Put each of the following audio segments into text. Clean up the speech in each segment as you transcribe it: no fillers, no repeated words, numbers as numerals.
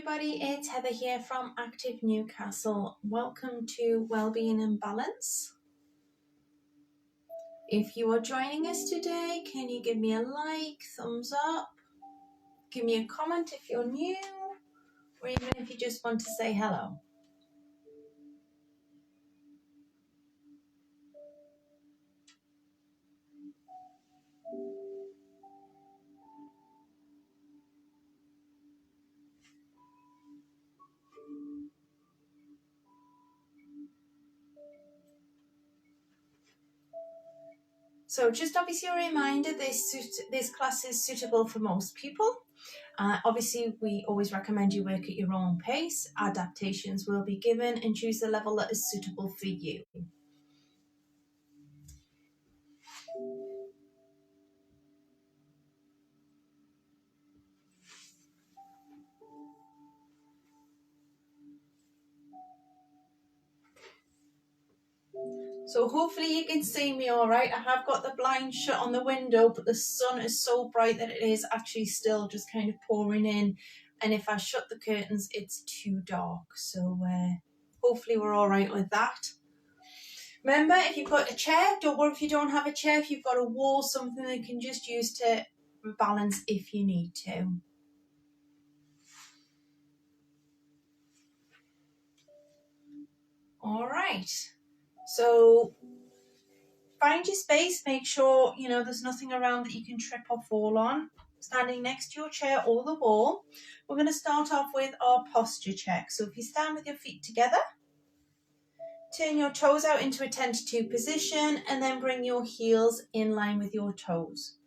everybody, it's Heather here from Active Newcastle. Welcome to Wellbeing and Balance. If you are joining us today, can you give me a like, thumbs up, give me a comment if you're new, or even if you just want to say hello. So just obviously a reminder, this class is suitable for most people. Obviously, we always recommend you work at your own pace. Adaptations will be given and choose the level that is suitable for you. So hopefully you can see me all right. I have got the blind shut on the window, but the sun is so bright that it is actually still just kind of pouring in. And if I shut the curtains, it's too dark. So hopefully we're all right with that. Remember, if you've got a chair, don't worry if you don't have a chair. If you've got a wall, something that you can just use to balance if you need to. All right. So find your space, make sure, there's nothing around that you can trip or fall on. Standing next to your chair or the wall. We're going to start off with our posture check. So if you stand with your feet together, turn your toes out into a 10 to 2 position and then bring your heels in line with your toes.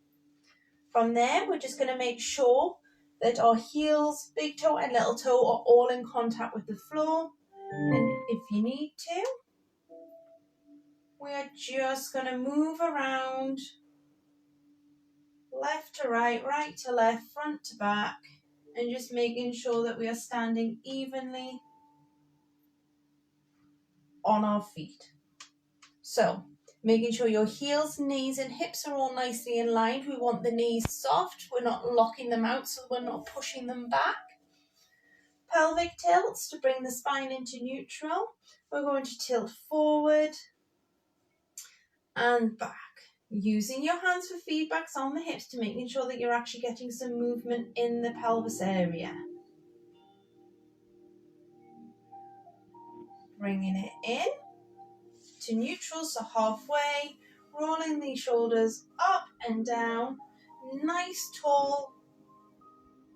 From there, we're just going to make sure that our heels, big toe and little toe, are all in contact with the floor. And if you need to, we're just going to move around left to right, right to left, front to back, and just making sure that we are standing evenly on our feet. So, making sure your heels, knees and hips are all nicely in line. We want the knees soft. We're not locking them out, so we're not pushing them back. Pelvic tilts to bring the spine into neutral. We're going to tilt forward and back. Using your hands for feedbacks on the hips to making sure that you're actually getting some movement in the pelvis area. Bringing it in to neutral, so halfway, rolling the shoulders up and down, nice tall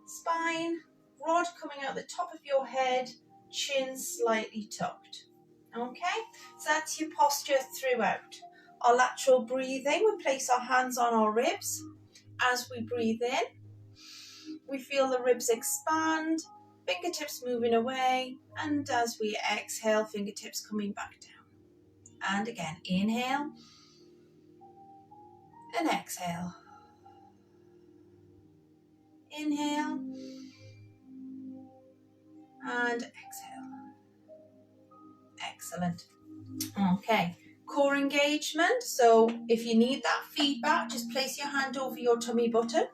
spine, rod coming out the top of your head, chin slightly tucked. Okay, so that's your posture throughout. Our lateral breathing, we place our hands on our ribs. As we breathe in, we feel the ribs expand, fingertips moving away, and as we exhale, fingertips coming back down. And again, inhale and exhale. Inhale and exhale. Excellent. Okay, core engagement. So if you need that feedback, just place your hand over your tummy button.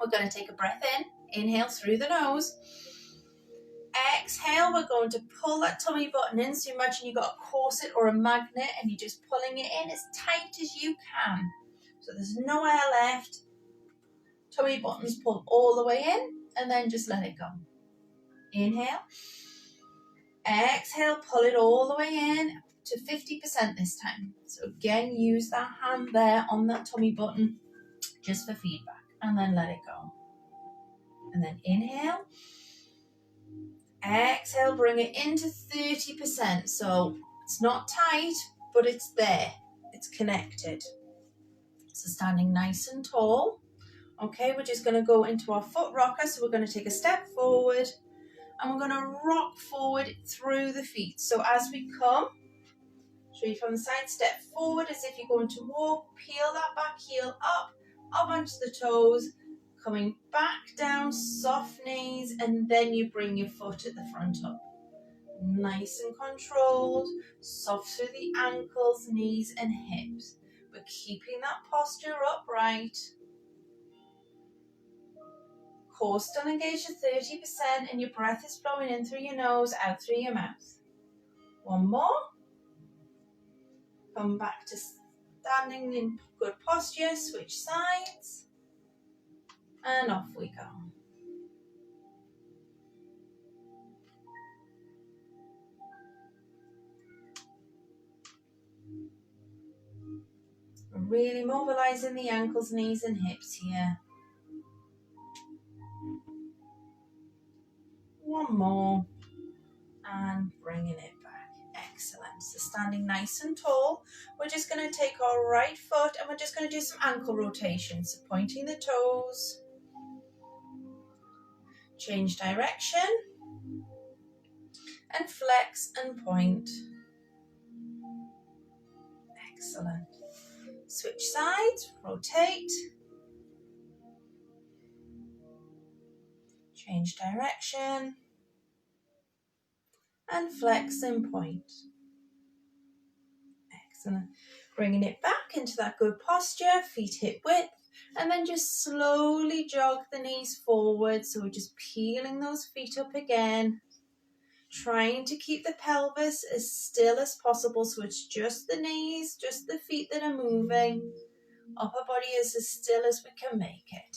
We're going to take a breath in. Inhale through the nose. Exhale, we're going to pull that tummy button in. So imagine you've got a corset or a magnet and you're just pulling it in as tight as you can. So there's no air left. Tummy buttons pulled all the way in and then just let it go. Inhale. Exhale, pull it all the way in to 50% this time. So again, use that hand there on that tummy button just for feedback and then let it go. And then inhale. Exhale, bring it into 30%. So it's not tight, but it's there. It's connected. So standing nice and tall. Okay, we're just going to go into our foot rocker. So we're going to take a step forward and we're going to rock forward through the feet. So as we come, show you from the side, step forward as if you're going to walk, peel that back heel up onto the toes, coming back down, soft knees, and then you bring your foot at the front up. Nice and controlled, soft through the ankles, knees and hips. But keeping that posture upright. Core still engaged at 30% and your breath is flowing in through your nose, out through your mouth. One more. Come back to standing in good posture, switch sides, and off we go. Really mobilizing the ankles, knees and hips here. One more, and bringing it back. Excellent. So standing nice and tall, we're just going to take our right foot and we're just going to do some ankle rotations. So pointing the toes, change direction, and flex and point. Excellent. Switch sides, rotate, change direction, and flex and point. Excellent. Bringing it back into that good posture, feet hip width, and then just slowly jog the knees forward. So we're just peeling those feet up again, trying to keep the pelvis as still as possible. So it's just the knees, just the feet that are moving. Upper body is as still as we can make it.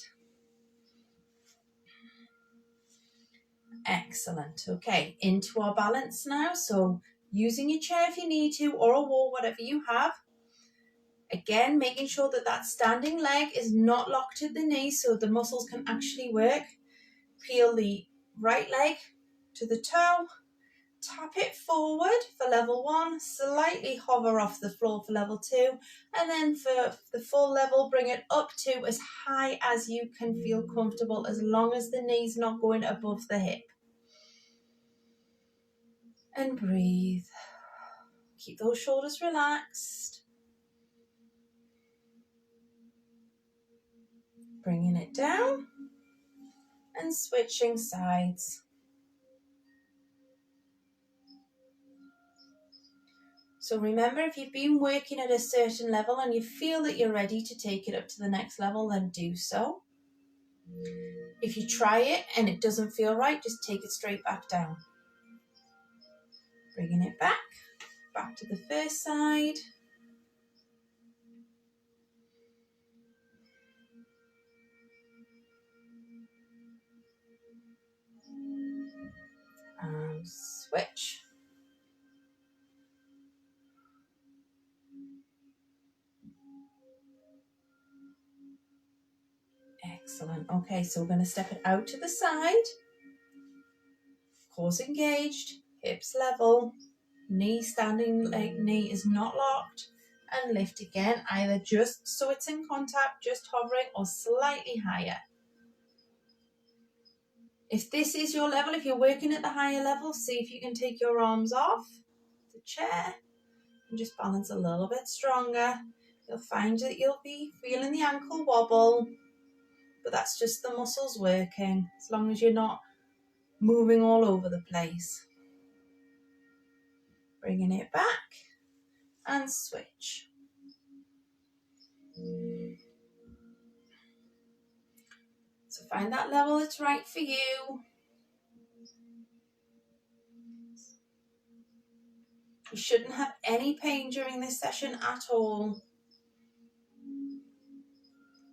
Excellent. Okay, into our balance now. So using your chair if you need to, or a wall, whatever you have. Again, making sure that that standing leg is not locked at the knee so the muscles can actually work. Peel the right leg to the toe, tap it forward for level 1, slightly hover off the floor for level 2, and then for the full level, bring it up to as high as you can feel comfortable, as long as the knee's not going above the hip. And breathe. Keep those shoulders relaxed. Bringing it down and switching sides. So remember, if you've been working at a certain level and you feel that you're ready to take it up to the next level, then do so. If you try it and it doesn't feel right, just take it straight back down. Bringing it back to the first side. And switch. Excellent. Okay, so we're going to step it out to the side. Core engaged, hips level, knee standing, leg knee is not locked. And lift again, either just so it's in contact, just hovering, or slightly higher. If this is your level, if you're working at the higher level, see if you can take your arms off the chair and just balance a little bit stronger. You'll find that you'll be feeling the ankle wobble, but that's just the muscles working, as long as you're not moving all over the place. Bringing it back and switch. So find that level that's right for you. You shouldn't have any pain during this session at all.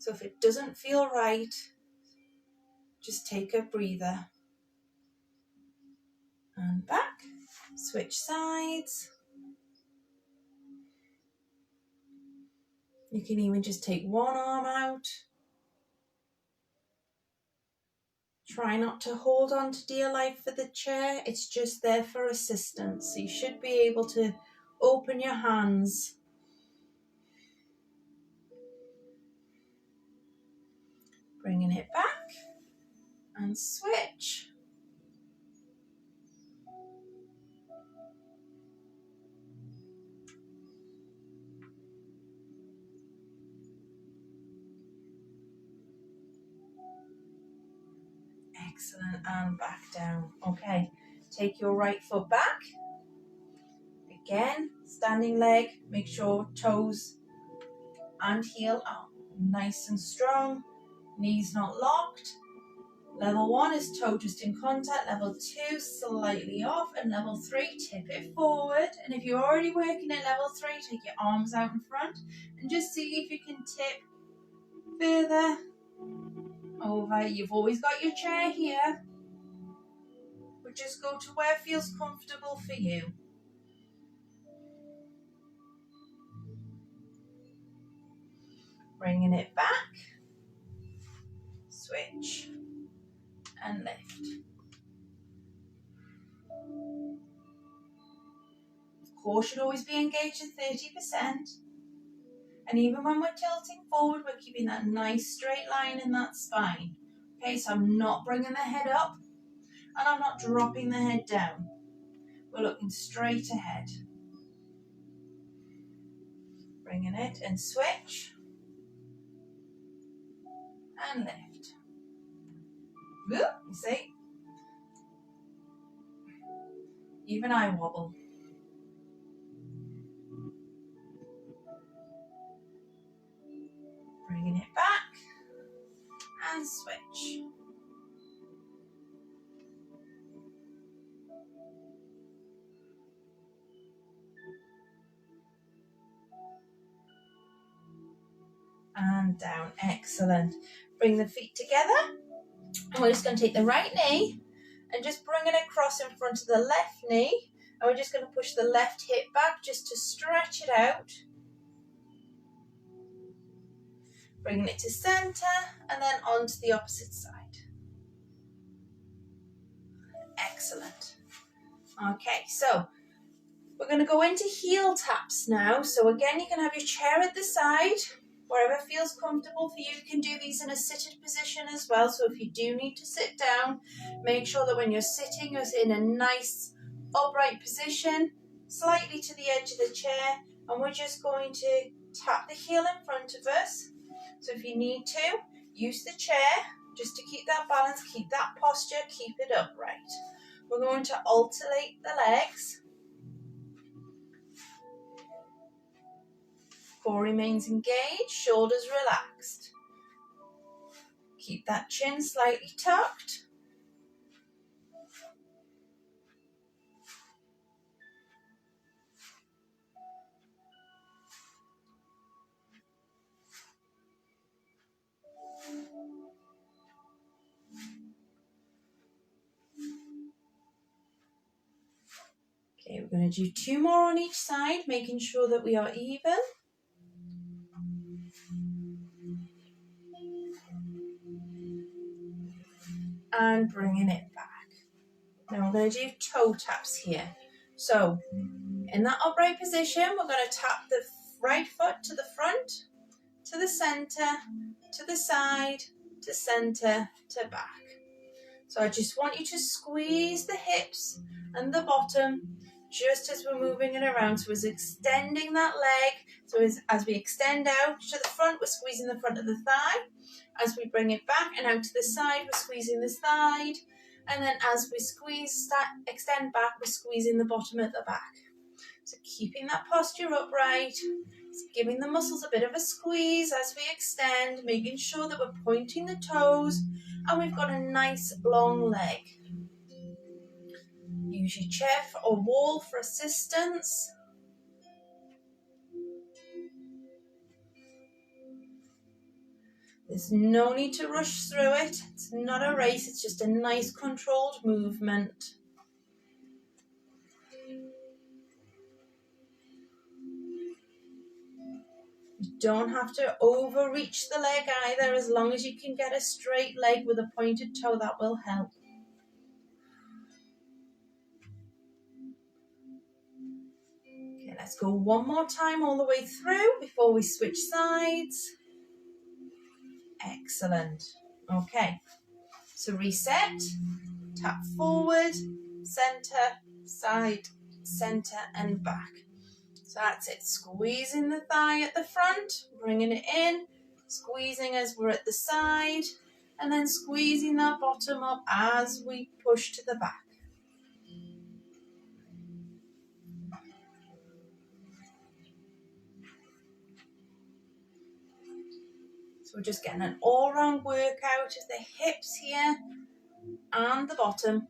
So if it doesn't feel right, just take a breather. And back, switch sides. You can even just take one arm out. Try not to hold on to dear life for the chair, it's just there for assistance. So you should be able to open your hands. Bringing it back and switch. Excellent, and back down. Okay, take your right foot back. Again, standing leg, make sure toes and heel are nice and strong, knees not locked. Level 1 is toe just in contact, level 2 slightly off, and level 3 tip it forward. And if you're already working at level 3, take your arms out in front and just see if you can tip further over. You've always got your chair here, but just go to where feels comfortable for you. Bringing it back, switch and lift. Core should always be engaged at 30%. And even when we're tilting forward, we're keeping that nice straight line in that spine. Okay, so I'm not bringing the head up and I'm not dropping the head down. We're looking straight ahead. Bringing it and switch and lift. Whoop, you see? Even I wobble. Bringing it back and switch. And down, excellent. Bring the feet together. And we're just going to take the right knee and just bring it across in front of the left knee. And we're just going to push the left hip back just to stretch it out. Bringing it to centre and then onto the opposite side. Excellent. Okay, so we're going to go into heel taps now. So again, you can have your chair at the side, wherever feels comfortable for you. You can do these in a seated position as well. So if you do need to sit down, make sure that when you're sitting, you're in a nice upright position, slightly to the edge of the chair, and we're just going to tap the heel in front of us. So if you need to, use the chair just to keep that balance, keep that posture, keep it upright. We're going to alternate the legs. Core remains engaged, shoulders relaxed. Keep that chin slightly tucked. Okay, we're going to do 2 more on each side, making sure that we are even. And bringing it back. Now we're going to do toe taps here. So in that upright position, we're going to tap the right foot to the front, to the centre, to the side, to centre, to back. So I just want you to squeeze the hips and the bottom just as we're moving it around. So we're extending that leg. So as we extend out to the front, we're squeezing the front of the thigh. As we bring it back and out to the side, we're squeezing the side. And then as we extend back, we're squeezing the bottom at the back. So keeping that posture upright, giving the muscles a bit of a squeeze as we extend, making sure that we're pointing the toes and we've got a nice long leg. Use your chair or wall for assistance. There's no need to rush through it. It's not a race, it's just a nice controlled movement. You don't have to overreach the leg either. As long as you can get a straight leg with a pointed toe, that will help. Okay, let's go one more time all the way through before we switch sides. Excellent. Okay, so reset, tap forward, centre, side, centre and back. So that's it, squeezing the thigh at the front, bringing it in, squeezing as we're at the side, and then squeezing that bottom up as we push to the back. So we're just getting an all-round workout of the hips here and the bottom.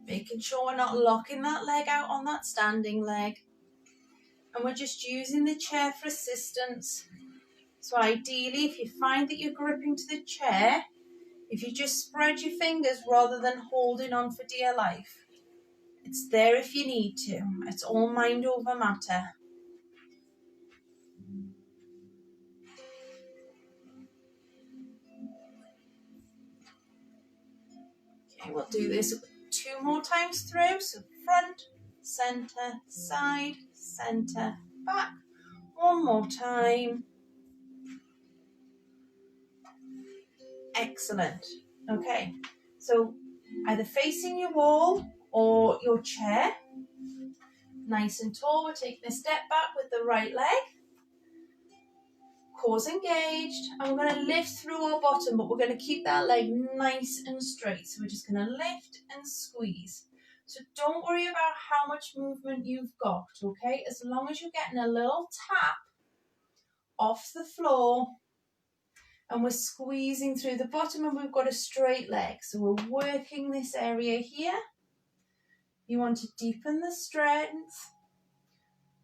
Making sure we're not locking that leg out on that standing leg. And we're just using the chair for assistance. So ideally, if you find that you're gripping to the chair, if you just spread your fingers rather than holding on for dear life. It's there if you need to. It's all mind over matter. Okay, we'll do this 2 more times through. So front, centre, side, centre, back. 1 more time. Excellent. Okay, so either facing your wall or your chair. Nice and tall. We're taking a step back with the right leg. Cores engaged. And we're going to lift through our bottom, but we're going to keep that leg nice and straight. So we're just going to lift and squeeze. So don't worry about how much movement you've got, okay? As long as you're getting a little tap off the floor and we're squeezing through the bottom and we've got a straight leg. So we're working this area here. You want to deepen the strength.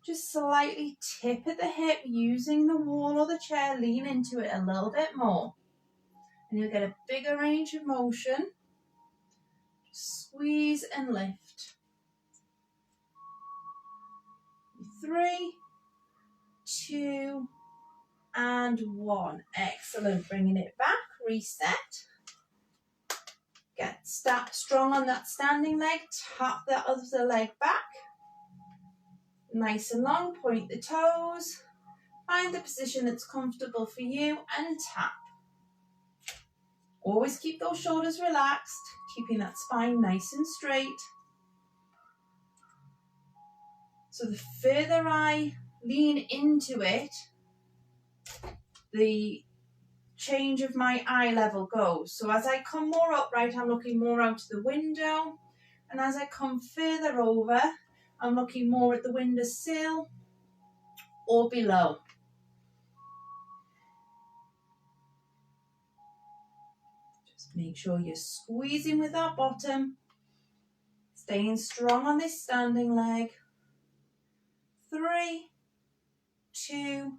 Just slightly tip at the hip, using the wall or the chair, lean into it a little bit more. And you'll get a bigger range of motion. Squeeze and lift. 3, 2, and 1. Excellent. Bringing it back. Reset. Get strong on that standing leg. Tap that other leg back. Nice and long. Point the toes. Find the position that's comfortable for you and tap. Always keep those shoulders relaxed, keeping that spine nice and straight. So the further I lean into it, the change of my eye level goes. So as I come more upright, I'm looking more out the window. And as I come further over, I'm looking more at the windowsill or below. Just make sure you're squeezing with that bottom, staying strong on this standing leg. 3, 2,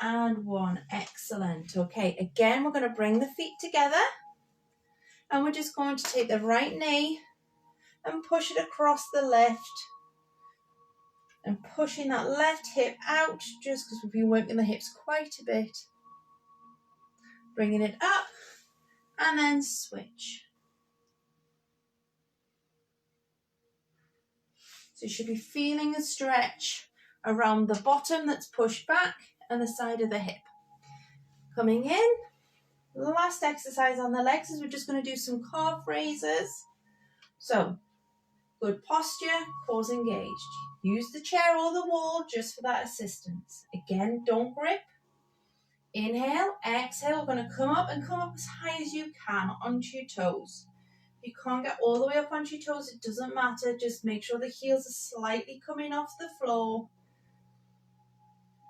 and 1. Excellent. Okay, again, we're going to bring the feet together and we're just going to take the right knee and push it across the left and pushing that left hip out just because we've been working the hips quite a bit. Bringing it up and then switch. So you should be feeling a stretch around the bottom that's pushed back and the side of the hip. Coming in. Last exercise on the legs is we're just going to do some calf raises. So, good posture, cores engaged. Use the chair or the wall just for that assistance. Again, don't grip. Inhale, exhale. We're going to come up and come up as high as you can onto your toes. If you can't get all the way up onto your toes, it doesn't matter. Just make sure the heels are slightly coming off the floor.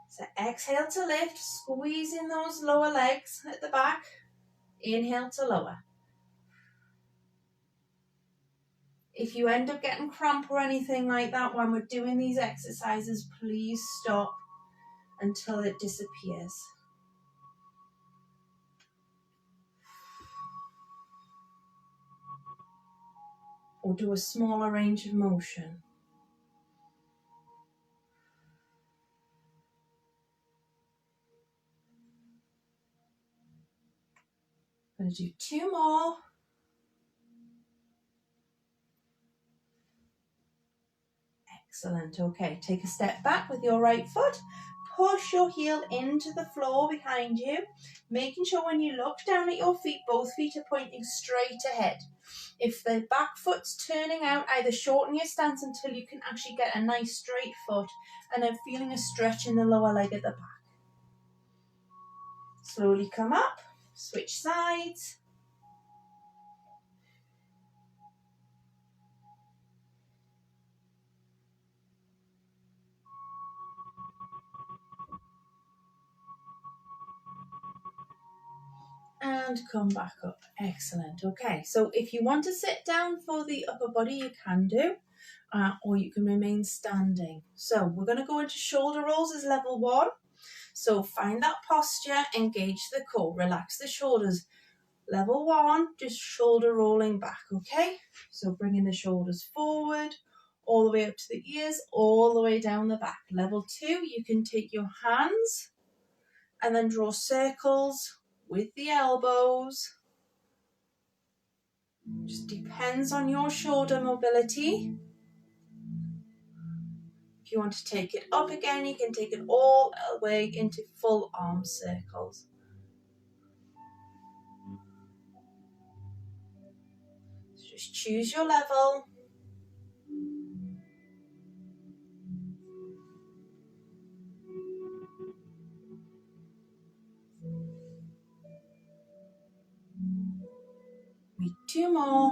So exhale to lift, squeezing those lower legs at the back. Inhale to lower. If you end up getting cramp or anything like that when we're doing these exercises, please stop until it disappears. Or do a smaller range of motion. I'm going to do 2 more. Excellent. Okay, take a step back with your right foot. Push your heel into the floor behind you, making sure when you look down at your feet, both feet are pointing straight ahead. If the back foot's turning out, either shorten your stance until you can actually get a nice straight foot and then feeling a stretch in the lower leg at the back. Slowly come up, switch sides. and come back up. Excellent. Okay, so if you want to sit down for the upper body, you can do, or you can remain standing. So we're going to go into shoulder rolls as level 1. So find that posture, engage the core, relax the shoulders. Level 1, just shoulder rolling back, okay? So bringing the shoulders forward, all the way up to the ears, all the way down the back. Level 2, you can take your hands and then draw circles with the elbows. Just depends on your shoulder mobility. If you want to take it up again, you can take it all the way into full arm circles. So just choose your level. Need 2 more.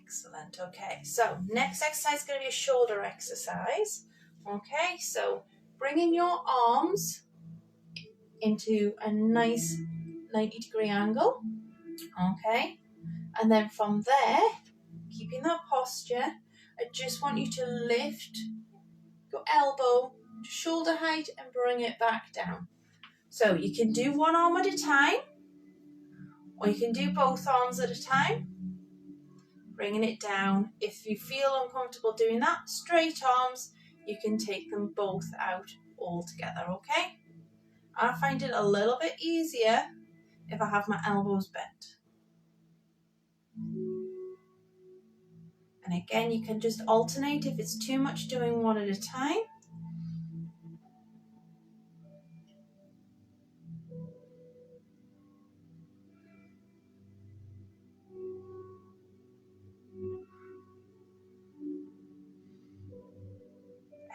Excellent. Okay, so next exercise is going to be a shoulder exercise. Okay, so bringing your arms into a nice 90-degree angle. Okay, and then from there, keeping that posture, I just want you to lift your elbow to shoulder height and bring it back down. So you can do one arm at a time, or you can do both arms at a time. Bringing it down. If you feel uncomfortable doing that, straight arms, you can take them both out all together, okay? I find it a little bit easier if I have my elbows bent. And again, you can just alternate if it's too much doing one at a time.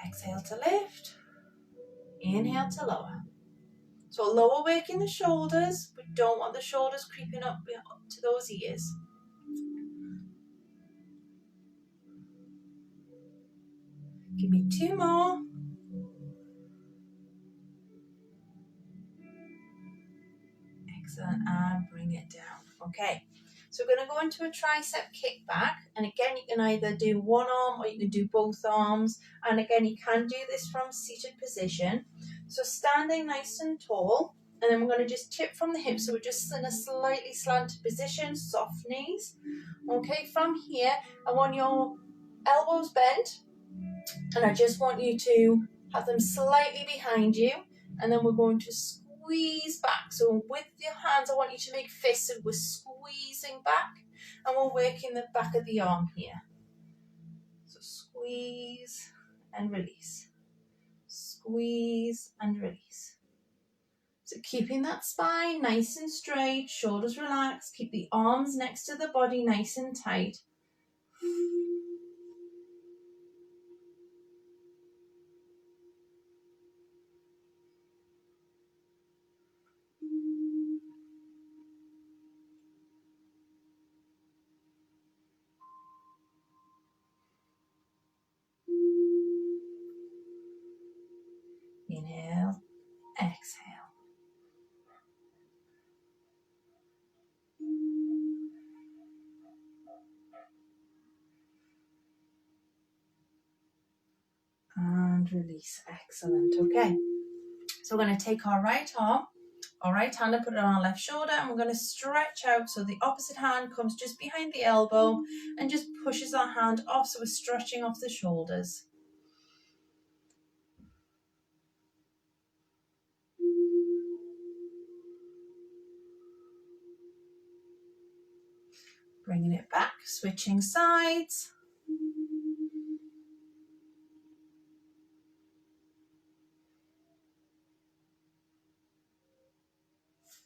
Exhale to lift, inhale to lower. So lower work in the shoulders, we don't want the shoulders creeping up to those ears. Give me 2 more. Excellent, and bring it down. Okay, so we're going to go into a tricep kickback, and again you can either do one arm or you can do both arms, and again you can do this from seated position. So standing nice and tall, and then we're going to just tip from the hips, so we're just in a slightly slanted position, soft knees. Okay, from here I want your elbows bent, and I just want you to have them slightly behind you, and then we're going to squeeze back. So with your hands, I want you to make fists, and we're squeezing back, and we're working the back of the arm here. So squeeze and release. Squeeze and release. So keeping that spine nice and straight, shoulders relaxed, keep the arms next to the body nice and tight. Inhale, exhale. And release. Excellent. Okay. So we're going to take our right arm, our right hand, and put it on our left shoulder, and we're going to stretch out so the opposite hand comes just behind the elbow and just pushes our hand off, so we're stretching off the shoulders. Bringing it back, switching sides.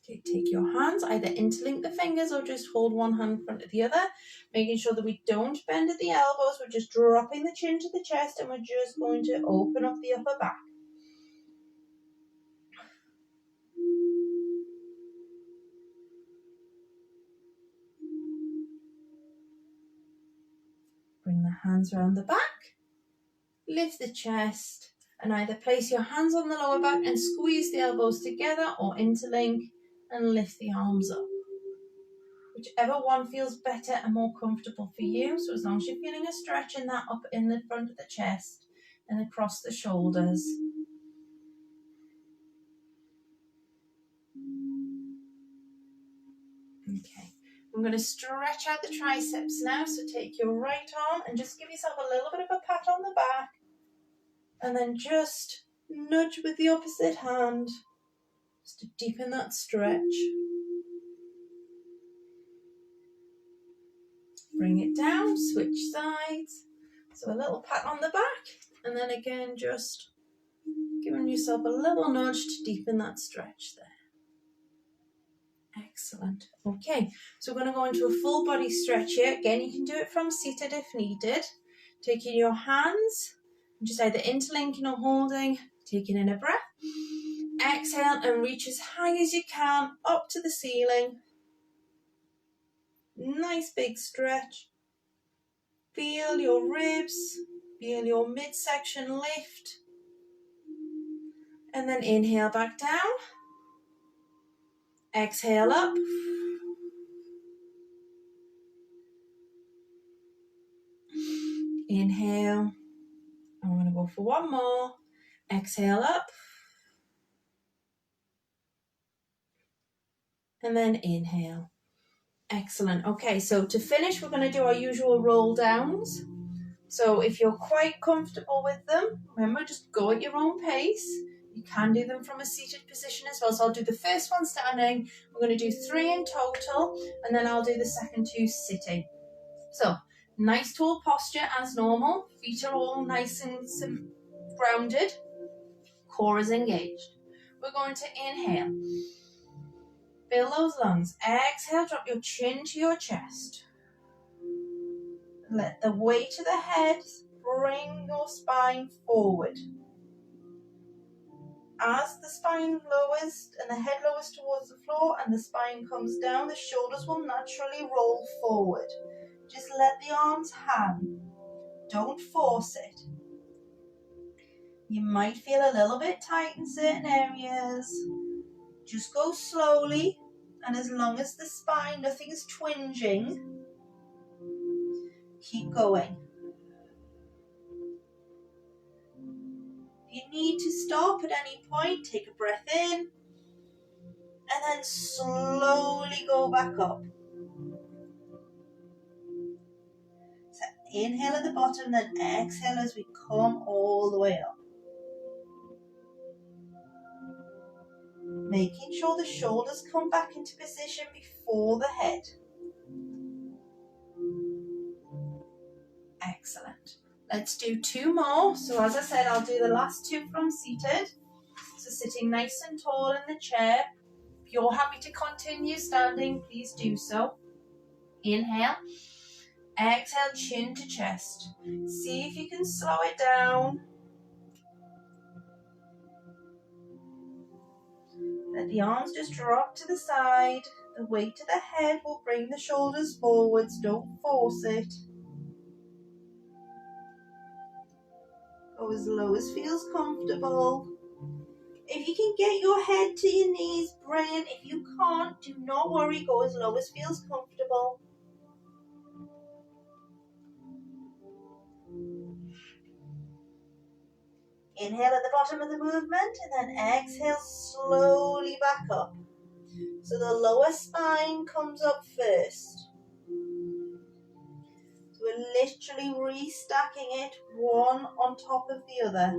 Okay, take your hands, either interlink the fingers or just hold one hand in front of the other, making sure that we don't bend at the elbows. We're just dropping the chin to the chest, and we're just going to open up the upper back. Bring the hands around the back, lift the chest, And either place your hands on the lower back and squeeze the elbows together, or interlink and lift the arms up. Whichever one feels better and more comfortable for you. So as long as you're feeling a stretch in that up in the front of the chest and across the shoulders. Okay, I'm going to stretch out the triceps now. So take your right arm and just give yourself a little bit of a pat on the back. And then just nudge with the opposite hand, just to deepen that stretch. Bring it down, switch sides. So a little pat on the back, and then again just giving yourself a little nudge to deepen that stretch there. Excellent. Okay, so we're going to go into a full body stretch here. Again, you can do it from seated if needed. Taking your hands, just either interlinking or holding, taking in a breath. Exhale and reach as high as you can up to the ceiling. Nice big stretch. Feel your ribs, feel your midsection lift. And then inhale back down. Exhale up. Inhale. And we're going to go for one more. Exhale up. And then inhale. Excellent. Okay, so to finish, we're going to do our usual roll downs. So if you're quite comfortable with them, remember, just go at your own pace. You can do them from a seated position as well. So I'll do the first one standing. We're going to do 3 in total, and then I'll do the second 2 sitting. So nice tall posture as normal. Feet are all nice and grounded. Core is engaged. We're going to inhale. Fill those lungs. Exhale, drop your chin to your chest. Let the weight of the head bring your spine forward. As the spine lowers and the head lowers towards the floor and the spine comes down, the shoulders will naturally roll forward. Just let the arms hang. Don't force it. You might feel a little bit tight in certain areas. Just go slowly, and as long as the spine, nothing is twinging, keep going. If you need to stop at any point, take a breath in, and then slowly go back up. So inhale at the bottom, then exhale as we come all the way up. Making sure the shoulders come back into position before the head. Excellent. Let's do 2 more. So as I said, I'll do the last 2 from seated. So sitting nice and tall in the chair. If you're happy to continue standing, please do so. Inhale. Exhale, chin to chest. See if you can slow it down. Let the arms just drop to the side. The weight of the head will bring the shoulders forwards. Don't force it. Go as low as feels comfortable. If you can get your head to your knees, brilliant. If you can't, do not worry. Go as low as feels comfortable. Inhale at the bottom of the movement, and then exhale slowly back up. So the lower spine comes up first. So we're literally restacking it one on top of the other.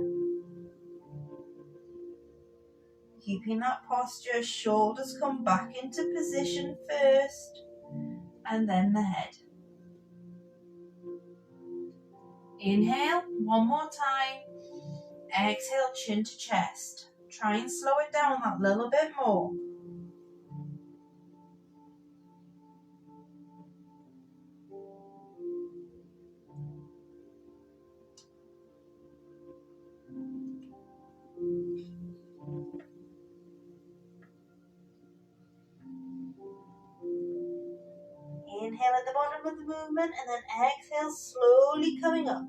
Keeping that posture, shoulders come back into position first, and then the head. Inhale, one more time. Exhale, chin to chest. Try and slow it down that little bit more. Inhale at the bottom of the movement, and then exhale, slowly coming up.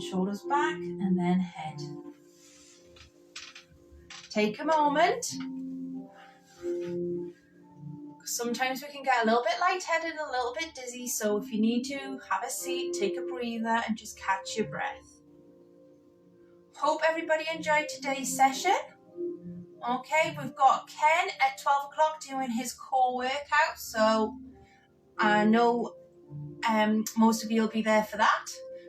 shoulders back, and then head. Take a moment. Sometimes we can get a little bit lightheaded and a little bit dizzy, so if you need to, have a seat, take a breather, and just catch your breath. Hope everybody enjoyed today's session. Okay, we've got Ken at 12 o'clock doing his core workout, so I know most of you will be there for that,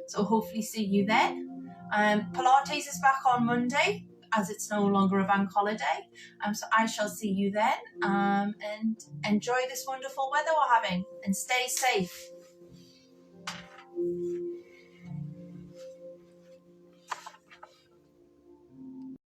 so hopefully see you then. Pilates is back on Monday, as it's no longer a bank holiday, so I shall see you then, and enjoy this wonderful weather we're having, and stay safe.